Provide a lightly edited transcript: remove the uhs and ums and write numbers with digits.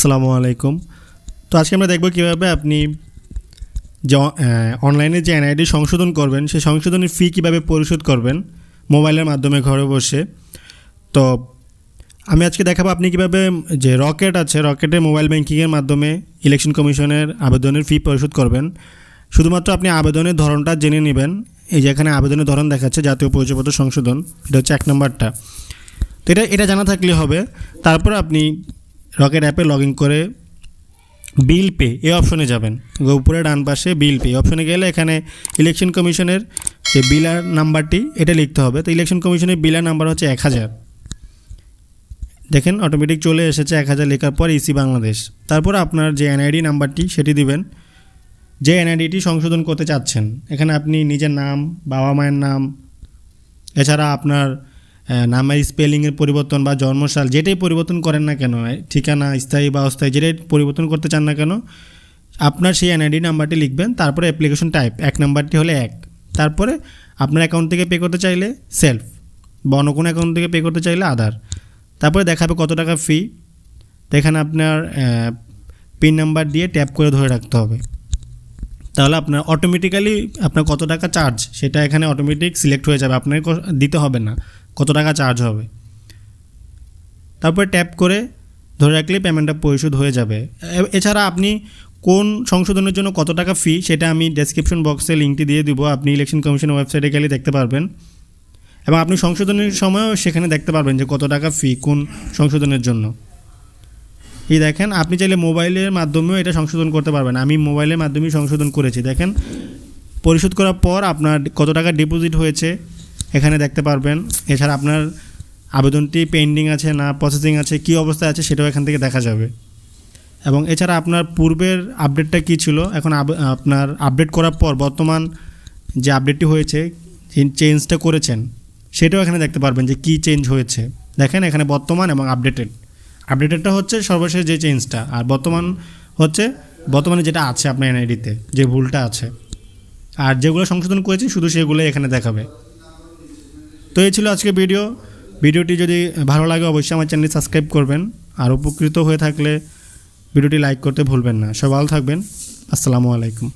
আসসালামু আলাইকুম। তো আজকে আমরা দেখব কীভাবে আপনি যে অনলাইনে যে এনআইডি সংশোধন করবেন সেই সংশোধনের ফি কীভাবে পরিশোধ করবেন মোবাইলের মাধ্যমে ঘরে বসে। তো আমি আজকে দেখাবো আপনি কীভাবে যে রকেট আছে, রকেটে মোবাইল ব্যাংকিংয়ের মাধ্যমে ইলেকশন কমিশনের আবেদনের ফি পরিশোধ করবেন। শুধুমাত্র আপনি আবেদনের ধরনটা জেনে নেবেন। এই যে এখানে আবেদনের ধরন দেখাচ্ছে জাতীয় পরিচয়পত্র সংশোধন, এটা হচ্ছে 1 নম্বরটা। তো এটা জানা থাকলে হবে। তারপর আপনি রকেট অ্যাপে লগ ইন করে বিল পে এই অপশনে যাবেন। উপরে ডান পাশে বিল পে অপশনে গেলে এখানে ইলেকশন কমিশনের যে বিলার নাম্বারটি এটা লিখতে হবে। তো ইলেকশন কমিশনের বিলার নাম্বার হচ্ছে 1000। দেখেন অটোমেটিক চলে এসেছে 1000 লেখার পর ইসি বাংলাদেশ। তারপর আপনার যে এনআইডি নাম্বারটি সেটি দিবেন, যে এনআইডিটি সংশোধন করতে চাচ্ছেন। এখানে আপনি নিজের নাম, বাবা মায়ের নাম, এছাড়া আপনার নামের স্পেলিংয়ের পরিবর্তন বা জন্মসাল যেটাই পরিবর্তন করেন না কেন, ঠিকানা স্থায়ী বা অস্থায়ী যেটাই পরিবর্তন করতে চান না কেন, আপনার সেই এনআইডি নাম্বারটি লিখবেন। তারপরে অ্যাপ্লিকেশন টাইপ 1 নাম্বারটি হলে 1। তারপরে আপনার অ্যাকাউন্ট থেকে পে করতে চাইলে সেলফ বা অন্য কোনো অ্যাকাউন্ট থেকে পে করতে চাইলে আধার। তারপরে দেখাবে কত টাকা ফি। তো এখানে আপনার পিন নাম্বার দিয়ে ট্যাপ করে ধরে রাখতে হবে। তাহলে আপনার অটোমেটিক্যালি আপনার কত টাকা চার্জ সেটা এখানে অটোমেটিক সিলেক্ট হয়ে যাবে, আপনাকে দিতে হবে না কত টাকা চার্জ হবে। তারপর ট্যাপ করে ধরে রাখলে পেমেন্টটা পরিশোধ হয়ে যাবে। এছাড়া আপনি কোন সংশোধনের জন্য কত টাকা ফি সেটা আমি ডেসক্রিপশন বক্সে লিঙ্কটি দিয়ে দিব, আপনি ইলেকশন কমিশনের ওয়েবসাইটে গেলে দেখতে পারবেন। এবং আপনি সংশোধনের সময়ও সেখানে দেখতে পারবেন যে কত টাকা ফি কোন সংশোধনের জন্য। এই দেখেন আপনি চাইলে মোবাইলের মাধ্যমেও এটা সংশোধন করতে পারবেন। আমি মোবাইলের মাধ্যমেই সংশোধন করেছি। দেখেন পরিশোধ করার পর আপনার কত টাকা ডিপোজিট হয়েছে এখানে দেখতে পারবেন। এছাড়া আপনার আবেদনটি পেন্ডিং আছে না প্রসেসিং আছে, কী অবস্থায় আছে সেটাও এখান থেকে দেখা যাবে। এবং এছাড়া আপনার পূর্বের আপডেটটা কী ছিল, এখন আপনার আপডেট করার পর বর্তমান যে আপডেটটি হয়েছে, চেঞ্জটা করেছেন সেটাও এখানে দেখতে পারবেন যে কী চেঞ্জ হয়েছে। দেখেন এখানে বর্তমান এবং আপডেটেডটা হচ্ছে সর্বশেষ যে চেঞ্জটা, আর বর্তমানে যেটা আছে আপনার এনআইডিতে যে ভুলটা আছে, আর যেগুলো সংশোধন করেছি শুধু সেগুলোই এখানে দেখাবে। তো এই ছিল আজকে ভিডিওটি যদি ভালো লাগে অবশ্যই আমার চ্যানেলটি সাবস্ক্রাইব করবেন, আর উপকৃত হয়ে থাকলে ভিডিওটি লাইক করতে ভুলবেন না। সবাই ভালো থাকবেন। আসসালামু আলাইকুম।